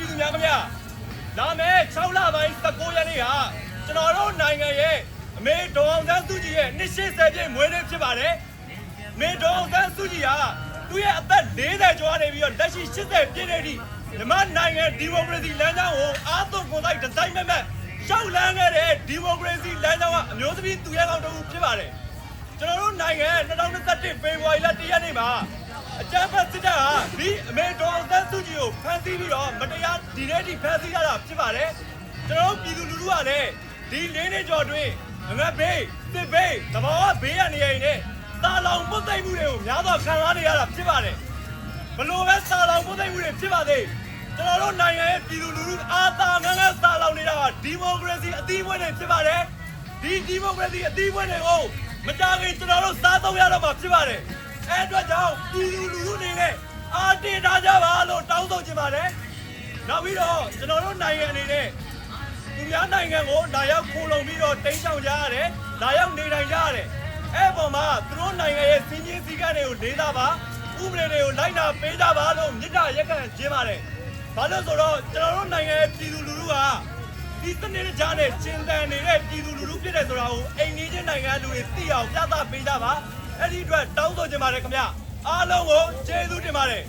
ပြည်သူများခင်ဗျာလာမယ်6လပိုင်း19ရက်နေ့ဟာကျွန်တော်တို့နိုင်ငံရဲ့အမေဒေါ်အောင်ဆန်းစုကြည်ရဲ့နှစ်80ပြည့်မွေးနေ့ဖြစ်ပါတယ်အမေဒေါ်အောင်ဆန်းစုကြည်ဟာသူ့ရဲ့အသက်40ကျော်နေပြီးတော့လက်ရှိ80ပြည့်တဲ့အထိမြန်မာနိုင်ငံဒီမိုကရေစီလမ်းကြောင်းကိုအားသွန်ခွန်ဆိုင်ဒီဇိုင်းမဲ့ရှောက်လန်းခဲ့တဲ့ဒီမိုကရေစီလမ်းကြောင်းကအမျိုးသမီးသူရဲကောင်းတစ်ဦးဖြစ်ပါတယ်ကျွန်တော်တို့နိုင်ငံ2021ဖေဖော်ဝါရီလ1ရက်နေ့မှာအကြမ်းဖက်စစ်တပ်ဟာဒီအမေဒေါ်အောင်ဆန်းစုကြည်ကိုဖမ်းဆီးပြီးတော့မတရားဒီနေ့ထိဖမ်းဆီးရတာဖြစ်ပါတယ်ကျွန်တော်တို့ပြည်သူလူထုကလည်းဒီ၄နှစ်ကျော်တွင်အငတ်ဘေးတစ်ဘေးသဘာဝဘေးရနေရင်းနဲ့တာလောင်ပုတ်သိမ်းမှုတွေကိုများစွာခံစားနေရတာဖြစ်ပါတယ်ဘလို့ပဲတာလောင်ပုတ်သိမ်းမှုတွေဖြစ်ပါသေးကျွန်တော်တို့နိုင်ငံရဲ့ပြည်သူလူထုအားသာငန်းငန်းတာလောင်နေတာကဒီမိုကရေစီအသီးအပွင့်တွေဖြစ်ပါတယ်ဒီမိုကရေစီအသီးအပွင့်တွေကိုမကြခင်ကျွန်တော်တို့စားသုံးရတော့မှာဖြစ်ပါတယ်အဲ့အတွက်ကြောင့်ပြည်သူလူထုအနေနဲ့အားတင်ထားကြပါလို့တောင်းဆိုချင်ပါတယ်နောက်ပြီးတော့ကျွန်တော်တို့နိုင်ငံအနေနဲ့သူများနိုင်ငံကိုလာရောက်ခိုးလုံပြီးတော့တိမ်းရှောင်ကြရတယ်လာရောက်နေထိုင်ကြရတယ်အဲ့ပေါ်မှာသူတို့နိုင်ငံရဲ့စီးကျင်းစည်းကမ်းတွေကိုလေးစားပါဥပဒေတွေကိုလိုက်နာပေးကြပါလို့မြစ်တာရက်ခံခြင်းပါတယ်ဘာလို့ဆိုတော့ကျွန်တော်တို့နိုင်ငံရဲ့ပြည်သူလူထုကဒီစနစ်ကြားနဲ့ကျင်းတန်နေတဲ့ပြည်သူလူထုဖြစ်တယ်ဆိုတာကိုအိမ်နီးချင်းနိုင်ငံလူတွေသိအောင်ပြသပေးကြပါအဲ့ဒီအတွက်တောင်းဆိုချင်ပါတယ်ခင်ဗျအားလုံးကိုကျေးဇူးတင်ပါတယ်